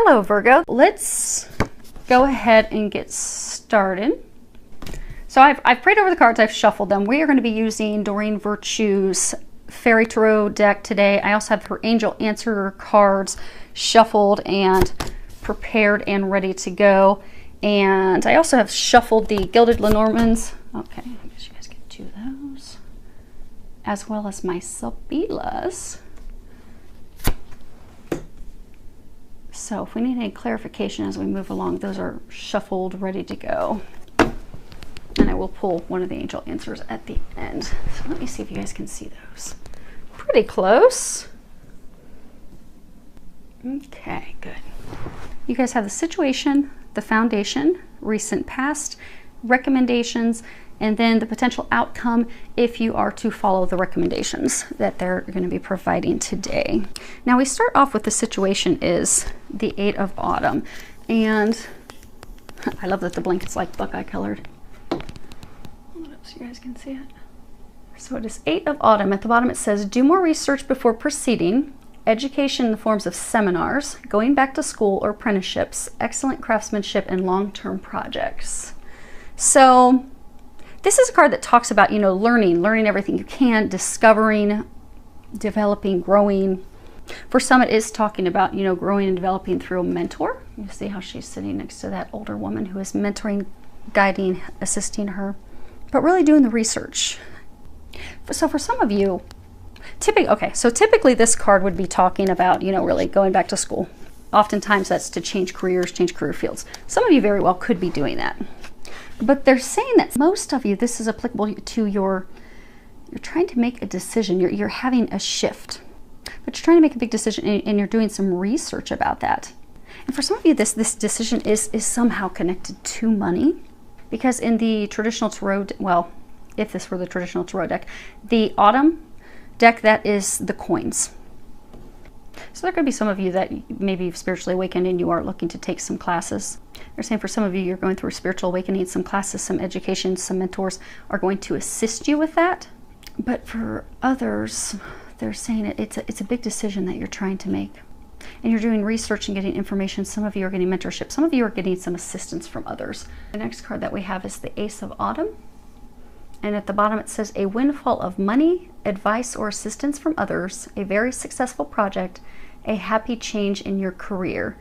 Hello, Virgo. Let's go ahead and get started. So I've prayed over the cards, I've shuffled them. We are going to be using Doreen Virtue's Fairy Tarot deck today. I also have her Angel Answer cards shuffled and prepared and ready to go. And I also have shuffled the Gilded Lenormands. Okay, I guess you guys can do those. As well as my Sabilas. So if we need any clarification as we move along, those are shuffled, ready to go. And I will pull one of the Angel Answers at the end. So let me see if you guys can see those. Pretty close. Okay, good. You guys have the situation, the foundation, recent past, recommendations, and then the potential outcome if you are to follow the recommendations that they're going to be providing today. Now we start off with the situation is the 8 of Autumn. And I love that the blanket's like buckeye colored. Hold up so you guys can see it. So it is 8 of Autumn. At the bottom it says, do more research before proceeding. Education in the forms of seminars, going back to school or apprenticeships, excellent craftsmanship, and long-term projects. So this is a card that talks about, you know, learning everything you can, discovering, developing, growing. For some, it is talking about, you know, growing and developing through a mentor. You see how she's sitting next to that older woman who is mentoring, guiding, assisting her, but really doing the research. So for some of you, typically this card would be talking about, you know, really going back to school. Oftentimes that's to change careers, change career fields. Some of you very well could be doing that. But they're saying that most of you, this is applicable to you're trying to make a decision. You're having a shift, but you're trying to make a big decision and you're doing some research about that. And for some of you, this decision is somehow connected to money, because in the traditional tarot, well, if this were the traditional tarot deck, the Autumn deck, that is the coins. So there could be some of you that maybe you've spiritually awakened and you are looking to take some classes. They're saying for some of you, you're going through a spiritual awakening, some classes, some education, some mentors are going to assist you with that. But for others, they're saying it's a big decision that you're trying to make. And you're doing research and getting information. Some of you are getting mentorship. Some of you are getting some assistance from others. The next card that we have is the Ace of Autumn. And at the bottom it says, a windfall of money, advice, or assistance from others, a very successful project, a happy change in your career.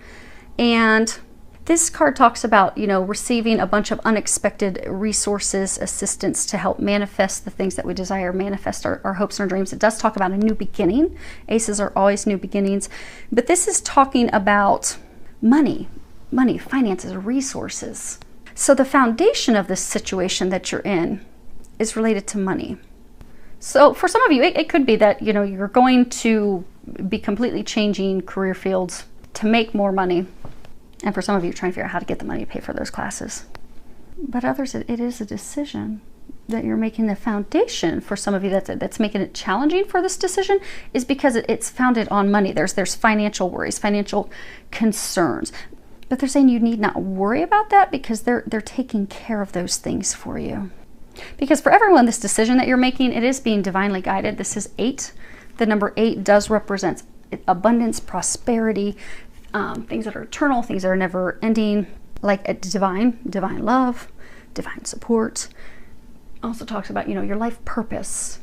And this card talks about, you know, receiving a bunch of unexpected resources, assistance to help manifest the things that we desire, manifest our hopes and our dreams. It does talk about a new beginning. Aces are always new beginnings. But this is talking about money, finances, resources. So the foundation of this situation that you're in is related to money. So for some of you, it could be that, you know, you're going to be completely changing career fields to make more money. And for some of you, you're trying to figure out how to get the money to pay for those classes. But others, it is a decision that you're making. The foundation for some of you that's making it challenging for this decision is because it's founded on money. There's financial worries, financial concerns. But they're saying you need not worry about that because they're taking care of those things for you. Because for everyone, this decision that you're making, it is being divinely guided. This is 8. The number 8 does represent abundance, prosperity, things that are eternal, things that are never ending, like a divine love, divine support. Also talks about, you know, your life purpose.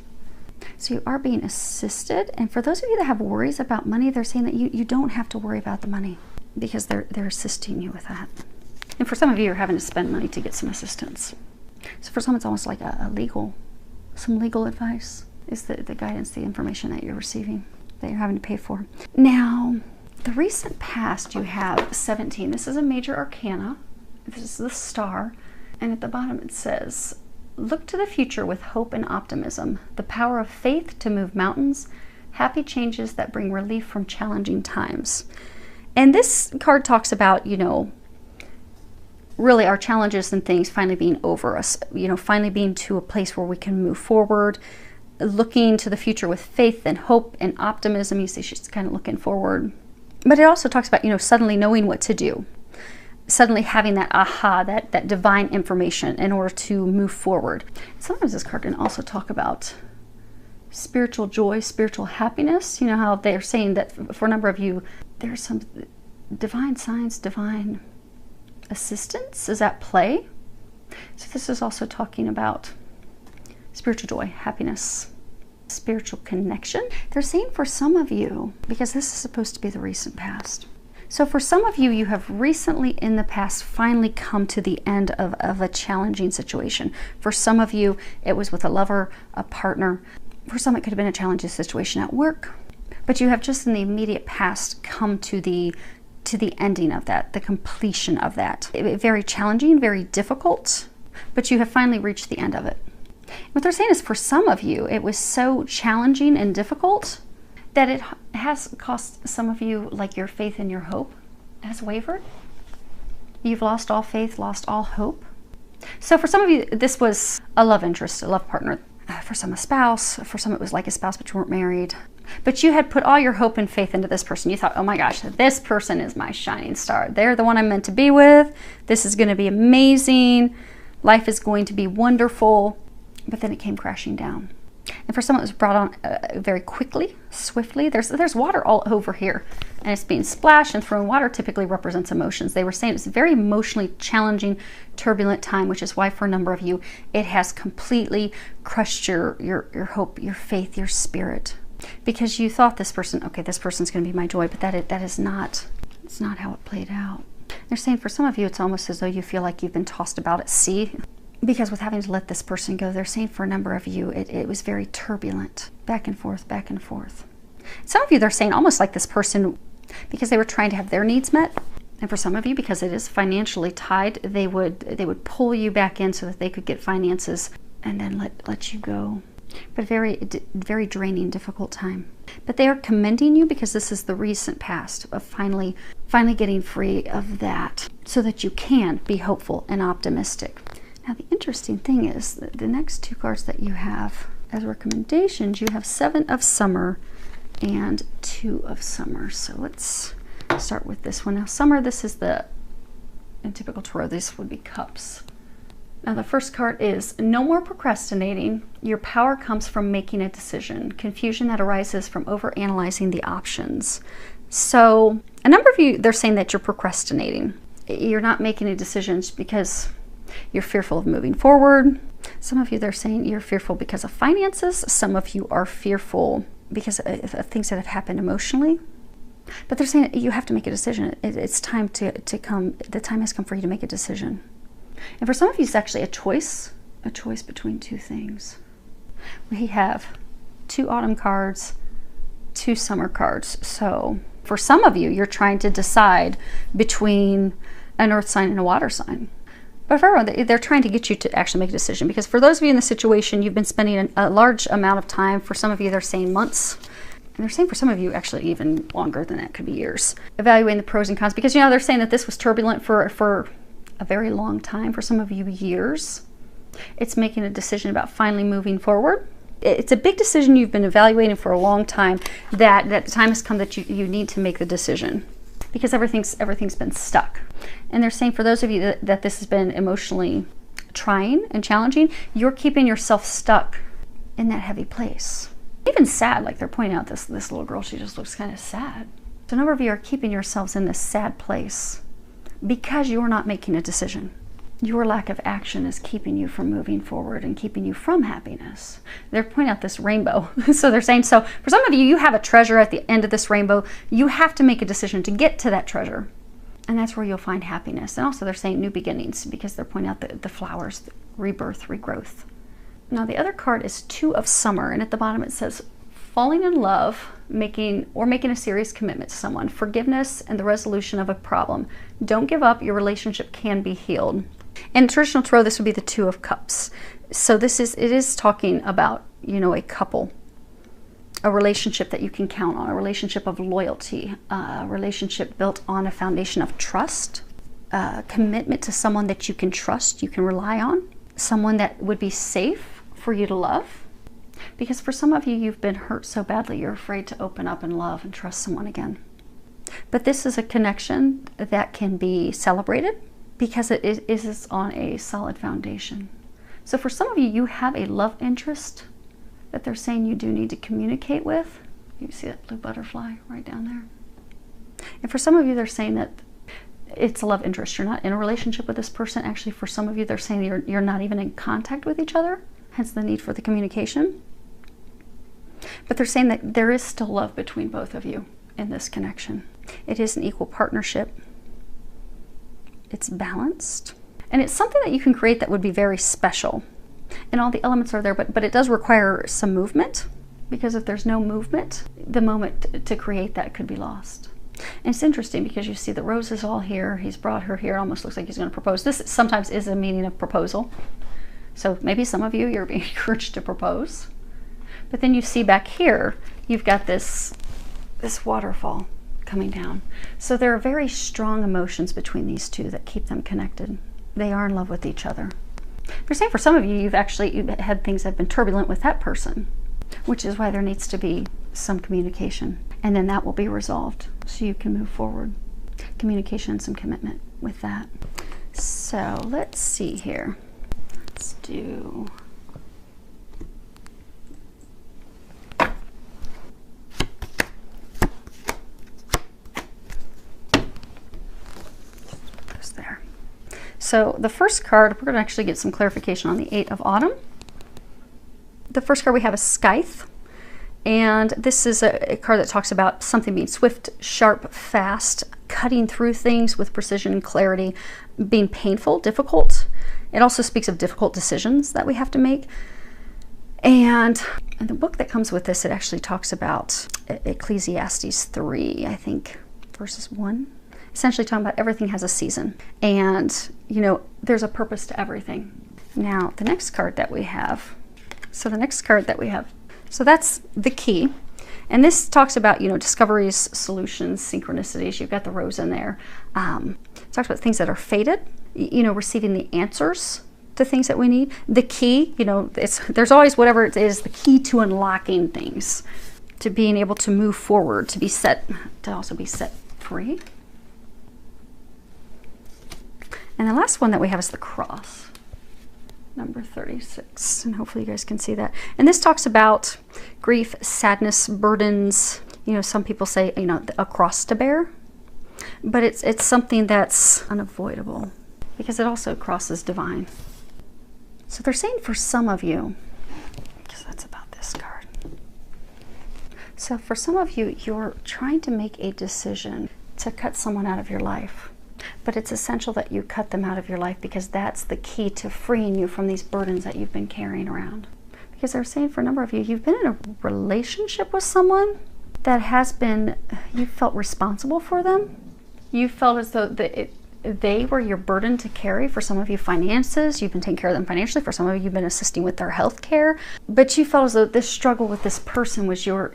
So you are being assisted. And for those of you that have worries about money, they're saying that you don't have to worry about the money because they're assisting you with that. And for some of you, you're having to spend money to get some assistance. So for some, it's almost like some legal advice is the guidance, the information that you're receiving, that you're having to pay for. Now, the recent past, you have 17. This is a major arcana. This is the star. And at the bottom it says, look to the future with hope and optimism, the power of faith to move mountains, happy changes that bring relief from challenging times. And this card talks about, you know, really our challenges and things finally being over us, you know, finally being to a place where we can move forward, looking to the future with faith and hope and optimism. You see she's kind of looking forward. But it also talks about, you know, suddenly knowing what to do, suddenly having that aha, that divine information in order to move forward. Sometimes this card can also talk about spiritual joy, spiritual happiness. You know how they're saying that for a number of you, there's divine signs, divine assistance is at play. So this is also talking about spiritual joy, happiness, spiritual connection. They're saying for some of you, because this is supposed to be the recent past. So for some of you, you have recently in the past finally come to the end of a challenging situation. For some of you, it was with a lover, a partner. For some, it could have been a challenging situation at work. But you have just in the immediate past come to the ending of that, the completion of that. Very challenging, very difficult, but you have finally reached the end of it. What they're saying is for some of you, it was so challenging and difficult that it has cost some of you, like your faith and your hope has wavered. You've lost all faith, lost all hope. So for some of you, this was a love interest, a love partner. For some, a spouse. For some, it was like a spouse, but you weren't married. But you had put all your hope and faith into this person. You thought, oh my gosh, this person is my shining star. They're the one I'm meant to be with. This is going to be amazing. Life is going to be wonderful. But then it came crashing down. And for some, it was brought on very quickly, swiftly. There's water all over here. And it's being splashed and thrown. Water typically represents emotions. They were saying it's a very emotionally challenging, turbulent time, which is why for a number of you, it has completely crushed your hope, your faith, your spirit. Because you thought this person, okay, this person's going to be my joy, but that is not, it's not how it played out. They're saying for some of you, it's almost as though you feel like you've been tossed about at sea. Because with having to let this person go, they're saying for a number of you, it was very turbulent, back and forth, back and forth. Some of you, they're saying almost like this person, because they were trying to have their needs met. And for some of you, because it is financially tied, they would pull you back in so that they could get finances and then let you go. But very draining, difficult time. But they are commending you because this is the recent past of finally getting free of that so that you can be hopeful and optimistic. Now, the interesting thing is that the next two cards that you have as recommendations, you have 7 of Summer and 2 of Summer. So let's start with this one. Now, Summer, this is in typical tarot, this would be Cups. Now, the first card is no more procrastinating. Your power comes from making a decision. Confusion that arises from overanalyzing the options. So a number of you, they're saying that you're procrastinating. You're not making any decisions because you're fearful of moving forward. Some of you, they're saying you're fearful because of finances. Some of you are fearful because of things that have happened emotionally. But they're saying you have to make a decision. It's time to come. The time has come for you to make a decision. And for some of you, it's actually a choice between two things. We have 2 autumn cards, 2 summer cards. So for some of you, you're trying to decide between an earth sign and a water sign. But for everyone, they're trying to get you to actually make a decision. Because for those of you in the situation, you've been spending a large amount of time. For some of you, they're saying months. And they're saying for some of you, actually even longer than that, could be years. Evaluating the pros and cons. Because, they're saying that this was turbulent for a very long time. For some of you, years. It's making a decision about finally moving forward. It's a big decision you've been evaluating for a long time. That the time has come that you need to make the decision. Because everything's been stuck. And they're saying for those of you that this has been emotionally trying and challenging, you're keeping yourself stuck in that heavy place. Even sad, like they're pointing out this little girl, she just looks kind of sad. So a number of you are keeping yourselves in this sad place because you're not making a decision. Your lack of action is keeping you from moving forward and keeping you from happiness. They're pointing out this rainbow. So they're saying, so for some of you, you have a treasure at the end of this rainbow. You have to make a decision to get to that treasure. And that's where you'll find happiness. And also they're saying new beginnings because they're pointing out the flowers, the rebirth, regrowth. Now the other card is 2 of Summer. And at the bottom it says, falling in love, making a serious commitment to someone, forgiveness and the resolution of a problem. Don't give up. Your relationship can be healed. In traditional tarot, this would be the 2 of Cups. So it is talking about, a couple, a relationship that you can count on, a relationship of loyalty, a relationship built on a foundation of trust, commitment to someone that you can trust, you can rely on, someone that would be safe for you to love. Because for some of you, you've been hurt so badly, you're afraid to open up and love and trust someone again. But this is a connection that can be celebrated, because it is on a solid foundation. So for some of you, you have a love interest that they're saying you do need to communicate with. You see that blue butterfly right down there? And for some of you, they're saying that it's a love interest. You're not in a relationship with this person. Actually, for some of you, they're saying you're not even in contact with each other, hence the need for the communication. But they're saying that there is still love between both of you in this connection. It is an equal partnership. It's balanced. And it's something that you can create that would be very special. And all the elements are there, but it does require some movement, because if there's no movement, the moment to create that could be lost. And it's interesting because you see the roses all here. He's brought her here. It almost looks like he's going to propose. This sometimes is a meaning of proposal. So maybe some of you, you're being encouraged to propose. But then you see back here, you've got this waterfall coming down. So there are very strong emotions between these two that keep them connected. They are in love with each other. They're saying for some of you, you've had things that have been turbulent with that person, which is why there needs to be some communication. And then that will be resolved so you can move forward. Communication and some commitment with that. So let's see here. Let's do... there. So the first card, we're going to actually get some clarification on the Eight of Autumn. The first card we have is Scythe. And this is a card that talks about something being swift, sharp, fast, cutting through things with precision and clarity, being painful, difficult. It also speaks of difficult decisions that we have to make. And the book that comes with this, it actually talks about Ecclesiastes 3, I think, verses 1. Essentially talking about everything has a season. And, you know, there's a purpose to everything. Now, the next card that we have, so that's the key. And this talks about, you know, discoveries, solutions, synchronicities. You've got the rose in there. It talks about things that are fated, you know, receiving the answers to things that we need. The key, you know, there's always whatever it is, the key to unlocking things, to being able to move forward, to also be set free. And the last one that we have is the cross, number 36, and hopefully you guys can see that. And this talks about grief, sadness, burdens. You know, some people say, you know, a cross to bear, but it's something that's unavoidable because it also crosses divine. So they're saying for some of you, because that's about this card. So for some of you, you're trying to make a decision to cut someone out of your life. But it's essential that you cut them out of your life because that's the key to freeing you from these burdens that you've been carrying around. Because they're saying for a number of you, you've been in a relationship with someone that has been, you felt responsible for them. You felt as though they were your burden to carry. For some of you, finances, you've been taking care of them financially. For some of you, you've been assisting with their health care. But you felt as though this struggle with this person was your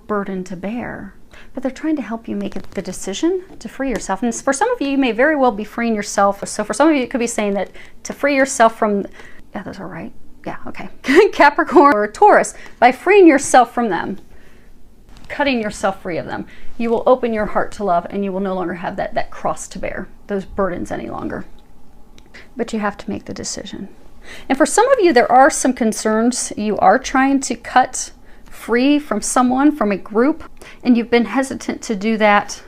burden to bear. But they're trying to help you make the decision to free yourself. And for some of you, you may very well be freeing yourself. So for some of you, it could be saying that to free yourself from, yeah, those are right. Yeah, okay. Capricorn or Taurus, by freeing yourself from them, cutting yourself free of them, you will open your heart to love and you will no longer have that cross to bear, those burdens any longer. But you have to make the decision. And for some of you, there are some concerns. You are trying to cut free from someone, from a group, and you've been hesitant to do that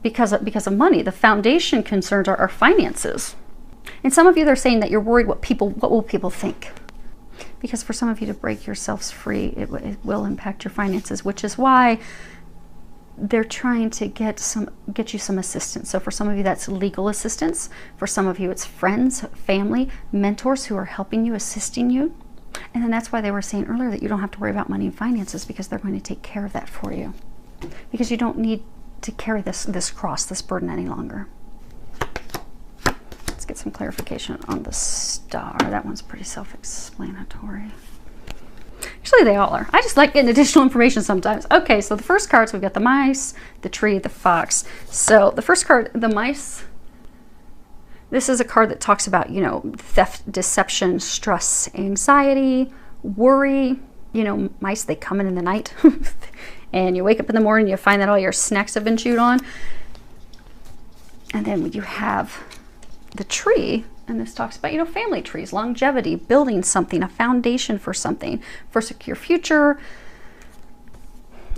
because of money. The foundation concerns are finances. And some of you, they're saying that you're worried what will people think. Because for some of you to break yourselves free, it will impact your finances, which is why they're trying to get you some assistance. So for some of you, that's legal assistance. For some of you, it's friends, family, mentors who are helping you, assisting you. And then that's why they were saying earlier that you don't have to worry about money and finances because they're going to take care of that for you. Because you don't need to carry this cross, this burden any longer. Let's get some clarification on the star. That one's pretty self-explanatory. Actually, they all are. I just like getting additional information sometimes. Okay, so the first cards, we've got the mice, the tree, the fox. So the first card, the mice, this is a card that talks about, you know, theft, deception, stress, anxiety, worry. You know, mice, they come in the night and you wake up in the morning, you find that all your snacks have been chewed on. And then you have the tree, and this talks about, you know, family trees, longevity, building something, a foundation for something, for a secure future,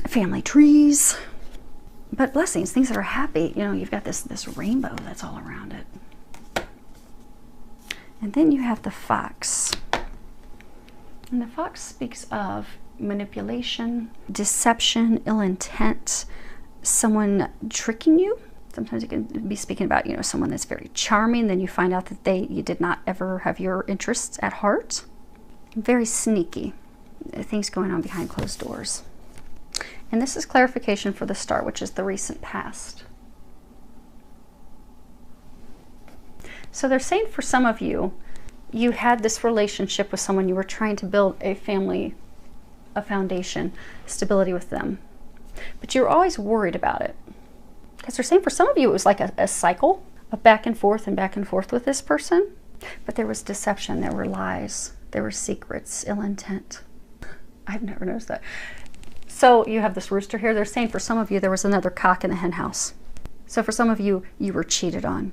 family trees. But blessings, things that are happy. You know, you've got this rainbow that's all around it. And then you have the fox. And the fox speaks of manipulation, deception, ill intent, someone tricking you. Sometimes it can be speaking about, you know, someone that's very charming, then you find out that you did not ever have your interests at heart. Very sneaky. Things going on behind closed doors. And this is clarification for the star, which is the recent past. So they're saying for some of you, you had this relationship with someone, you were trying to build a family, a foundation, stability with them. But you're always worried about it. Because they're saying for some of you, it was like a cycle of back and forth with this person. But there was deception, there were lies, there were secrets, ill intent. I've never noticed that. So you have this rooster here. They're saying for some of you, there was another cock in the hen house. So for some of you, you were cheated on.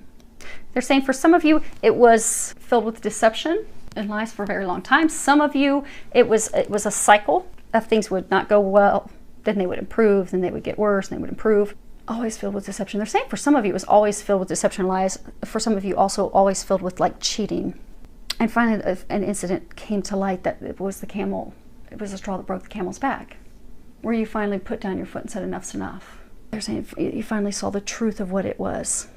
They're saying for some of you, it was filled with deception and lies for a very long time. Some of you, it was a cycle of things would not go well, then they would improve, then they would get worse, and they would improve. Always filled with deception. They're saying for some of you, it was always filled with deception and lies. For some of you, also always filled with like cheating. And finally, an incident came to light that it was the camel. It was the straw that broke the camel's back, where you finally put down your foot and said enough's enough. They're saying you finally saw the truth of what it was,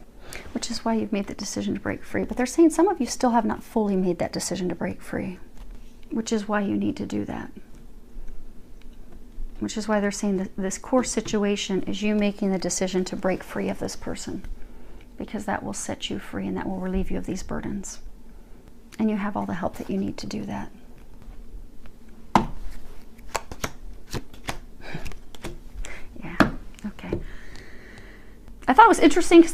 which is why you've made the decision to break free. But they're saying some of you still have not fully made that decision to break free, which is why you need to do that. Which is why they're saying that this core situation is you making the decision to break free of this person, because that will set you free and that will relieve you of these burdens. And you have all the help that you need to do that. Yeah, okay. I thought it was interesting because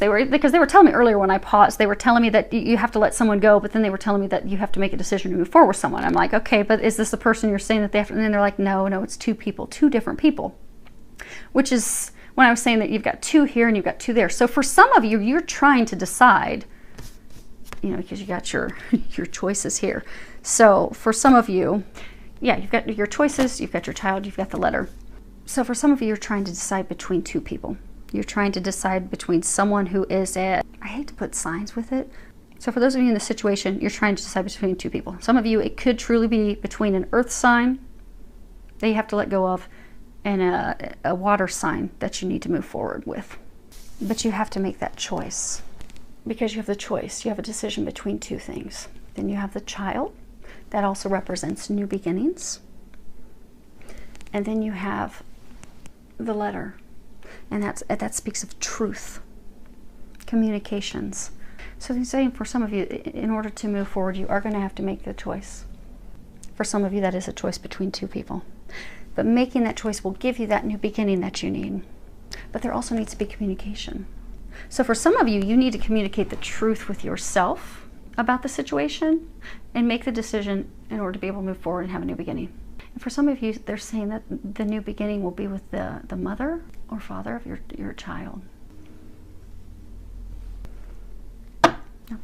they were telling me earlier when I paused, they were telling me that you have to let someone go, but then they were telling me that you have to make a decision to move forward with someone. I'm like, okay, but is this the person you're saying that they have to? And then they're like, no, it's two people, two different people. Which is when I was saying that you've got two here and you've got two there. So for some of you, you're trying to decide, you know, because you got your choices here. So for some of you, yeah, you've got your choices, you've got your child, you've got the letter. So for some of you, you're trying to decide between two people. You're trying to decide between someone who is I hate to put signs with it. So for those of you in this situation, you're trying to decide between two people. Some of you, it could truly be between an earth sign that you have to let go of and a water sign that you need to move forward with. But you have to make that choice because you have the choice. You have a decision between two things. Then you have the child. That also represents new beginnings. And then you have the letter. And that speaks of truth, communications. So they're saying for some of you, in order to move forward, you are going to have to make the choice. For some of you, that is a choice between two people. But making that choice will give you that new beginning that you need. But there also needs to be communication. So for some of you, you need to communicate the truth with yourself about the situation and make the decision in order to be able to move forward and have a new beginning. And for some of you, they're saying that the new beginning will be with the mother or father of your child. Now,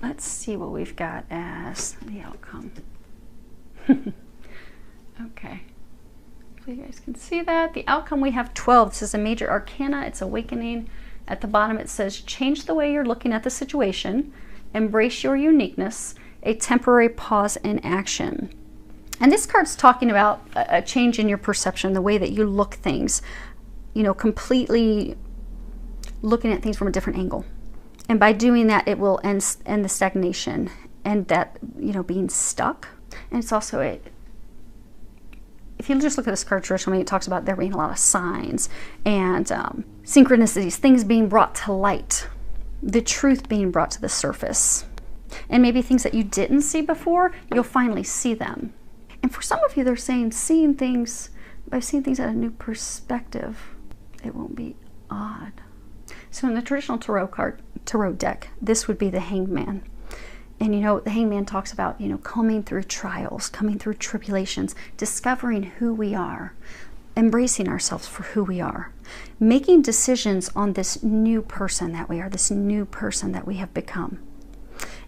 let's see what we've got as the outcome. Okay. So you guys can see that. The outcome, we have 12. This is a major arcana. It's awakening. At the bottom, it says, change the way you're looking at the situation. Embrace your uniqueness. A temporary pause in action. And this card's talking about a change in your perception, the way that you look things, you know, completely looking at things from a different angle. And by doing that, it will end the stagnation and that, you know, being stuck. And it's also if you just look at this card traditionally, it talks about there being a lot of signs and synchronicities, things being brought to light, the truth being brought to the surface. And maybe things that you didn't see before, you'll finally see them. And for some of you, they're saying by seeing things at a new perspective, it won't be odd. So in the traditional tarot deck, this would be the Hanged Man. And you know, the Hanged Man talks about, you know, coming through trials, coming through tribulations, discovering who we are, embracing ourselves for who we are, making decisions on this new person that we are, this new person that we have become.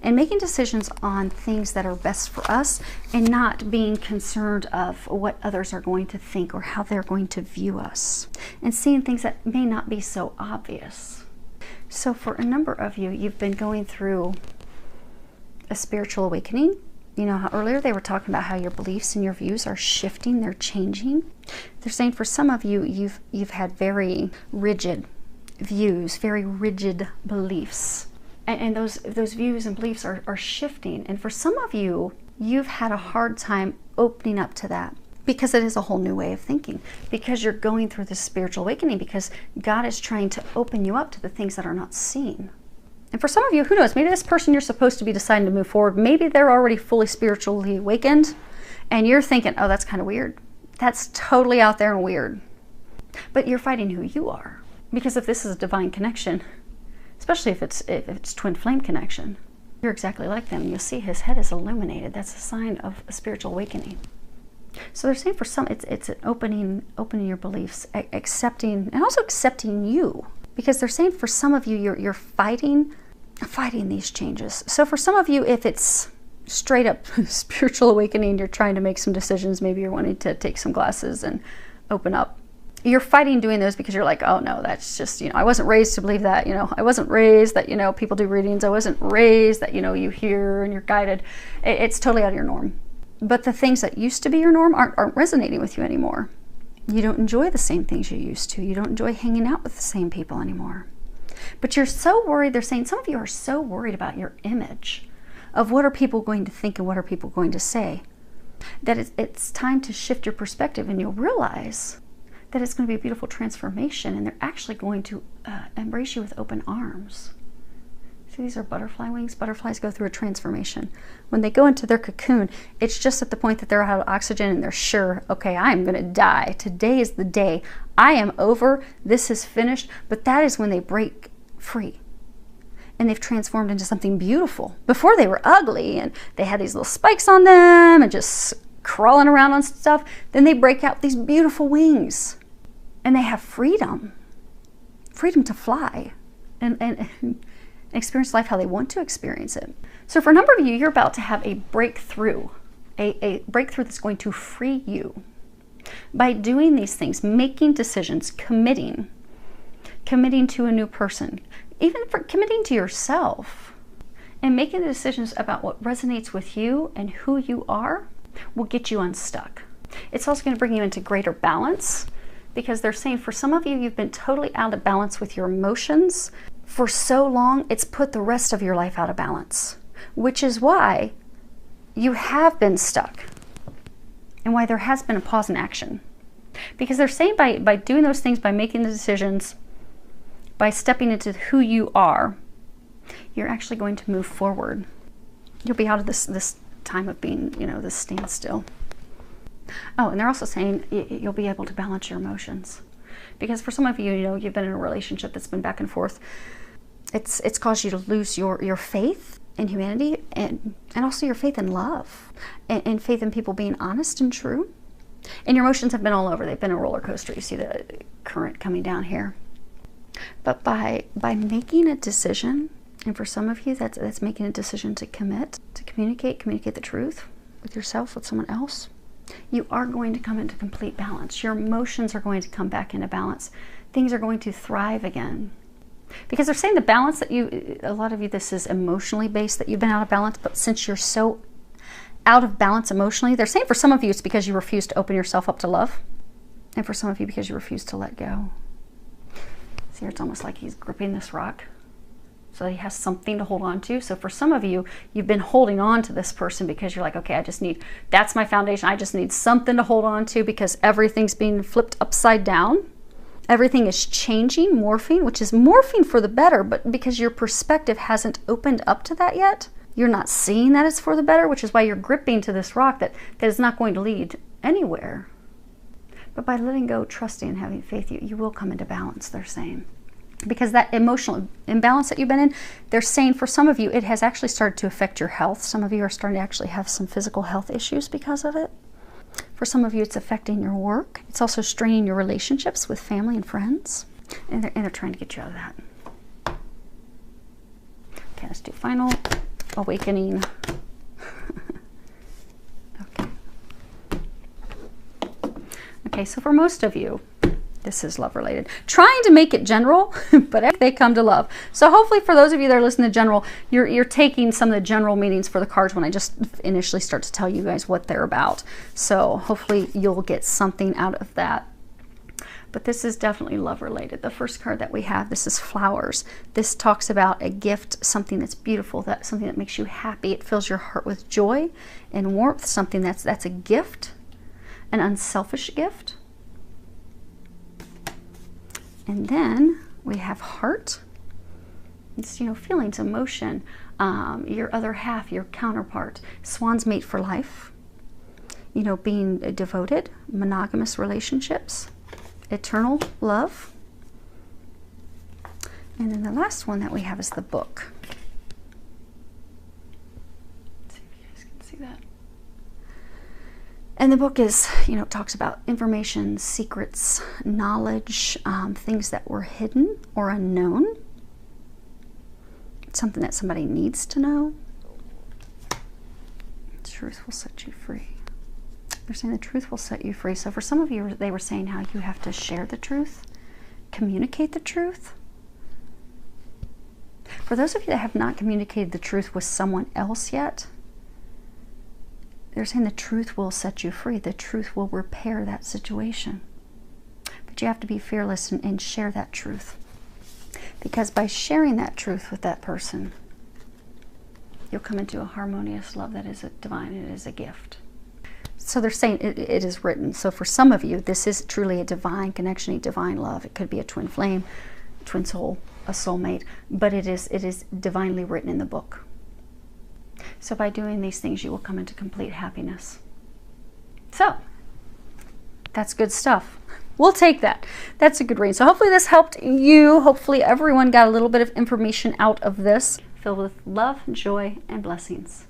and making decisions on things that are best for us, and not being concerned of what others are going to think or how they're going to view us, and seeing things that may not be so obvious. So for a number of you, you've been going through a spiritual awakening. You know how earlier they were talking about how your beliefs and your views are shifting, they're changing. They're saying for some of you, you've had very rigid views, very rigid beliefs. And those views and beliefs are shifting. And for some of you, you've had a hard time opening up to that, because it is a whole new way of thinking, because you're going through this spiritual awakening, because God is trying to open you up to the things that are not seen. And for some of you, who knows, maybe this person you're supposed to be deciding to move forward, maybe they're already fully spiritually awakened, and you're thinking, oh, that's kind of weird. That's totally out there and weird. But you're fighting who you are. Because if this is a divine connection, especially if it's twin flame connection, you're exactly like them. You'll see his head is illuminated. That's a sign of a spiritual awakening. So they're saying for some, it's an opening your beliefs, accepting, and also accepting you. Because they're saying for some of you, you're fighting these changes. So for some of you, if it's straight up spiritual awakening, you're trying to make some decisions, maybe you're wanting to take some classes and open up. You're fighting doing those because you're like, oh no, that's just, I wasn't raised to believe that, I wasn't raised that, people do readings. I wasn't raised that, you hear and you're guided. It's totally out of your norm. But the things that used to be your norm aren't resonating with you anymore. You don't enjoy the same things you used to. You don't enjoy hanging out with the same people anymore. But you're so worried, they're saying some of you are so worried about your image, of what are people going to think and what are people going to say, that it's time to shift your perspective, and you'll realize that it's going to be a beautiful transformation, and they're actually going to embrace you with open arms. See, these are butterfly wings. Butterflies go through a transformation. When they go into their cocoon, it's just at the point that they're out of oxygen and they're sure, okay, I am going to die. Today is the day. I am over. This is finished. But that is when they break free. And they've transformed into something beautiful. Before they were ugly and they had these little spikes on them and just crawling around on stuff. Then they break out these beautiful wings. And they have freedom. Freedom to fly. And experience life how they want to experience it. So for a number of you, you're about to have a breakthrough, a breakthrough that's going to free you. By doing these things, making decisions, committing to a new person, even for committing to yourself, and making the decisions about what resonates with you and who you are, will get you unstuck. It's also going to bring you into greater balance, because they're saying for some of you, you've been totally out of balance with your emotions. For so long, it's put the rest of your life out of balance, which is why you have been stuck and why there has been a pause in action. Because they're saying by doing those things, by making the decisions, by stepping into who you are, you're actually going to move forward. You'll be out of this time of being, this standstill. Oh, and they're also saying you'll be able to balance your emotions. Because for some of you, you've been in a relationship that's been back and forth. It's caused you to lose your faith in humanity, and also your faith in love, and faith in people being honest and true. And your emotions have been all over. They've been a roller coaster. You see the current coming down here. But by making a decision, and for some of you, that's making a decision to commit, to communicate the truth with yourself, with someone else, you are going to come into complete balance. Your emotions are going to come back into balance. Things are going to thrive again. Because they're saying the balance that a lot of you, this is emotionally based, that you've been out of balance, but since you're so out of balance emotionally, they're saying for some of you it's because you refuse to open yourself up to love. And for some of you, because you refuse to let go. See, it's almost like he's gripping this rock so that he has something to hold on to. So for some of you, you've been holding on to this person because you're like, okay, that's my foundation. I just need something to hold on to because everything's being flipped upside down. Everything is changing, morphing, which is morphing for the better, but because your perspective hasn't opened up to that yet, you're not seeing that it's for the better, which is why you're gripping to this rock that is not going to lead anywhere. But by letting go, trusting, and having faith, you will come into balance, they're saying. Because that emotional imbalance that you've been in, they're saying for some of you, it has actually started to affect your health. Some of you are starting to actually have some physical health issues because of it. For some of you, it's affecting your work. It's also straining your relationships with family and friends. And they're trying to get you out of that. Okay, let's do final awakening. Okay. Okay, so for most of you, this is love related. Trying to make it general, but they come to love. So hopefully for those of you that are listening to general, you're taking some of the general meanings for the cards when I just initially start to tell you guys what they're about. So hopefully you'll get something out of that. But this is definitely love related. The first card that we have, this is flowers. This talks about a gift, something that's beautiful, something that makes you happy. It fills your heart with joy and warmth, something that's a gift, an unselfish gift. And then we have heart. It's, you know, feelings, emotion, your other half, your counterpart. Swan's mate for life. You know, being devoted, monogamous relationships, eternal love. And then the last one that we have is the book. Let's see if you guys can see that. And the book is, you know, talks about information, secrets, knowledge, things that were hidden or unknown. Something that somebody needs to know. Truth will set you free. They're saying the truth will set you free. So for some of you, they were saying how you have to share the truth, communicate the truth. For those of you that have not communicated the truth with someone else yet, they're saying the truth will set you free. The truth will repair that situation. But you have to be fearless and share that truth. Because by sharing that truth with that person, you'll come into a harmonious love that is divine. It is a gift. So they're saying it is written. So for some of you, this is truly a divine connection, a divine love. It could be a twin flame, twin soul, a soulmate, but it is divinely written in the book. So by doing these things, you will come into complete happiness. So that's good stuff. We'll take that. That's a good read. So hopefully this helped you. Hopefully everyone got a little bit of information out of this, filled with love, joy, and blessings.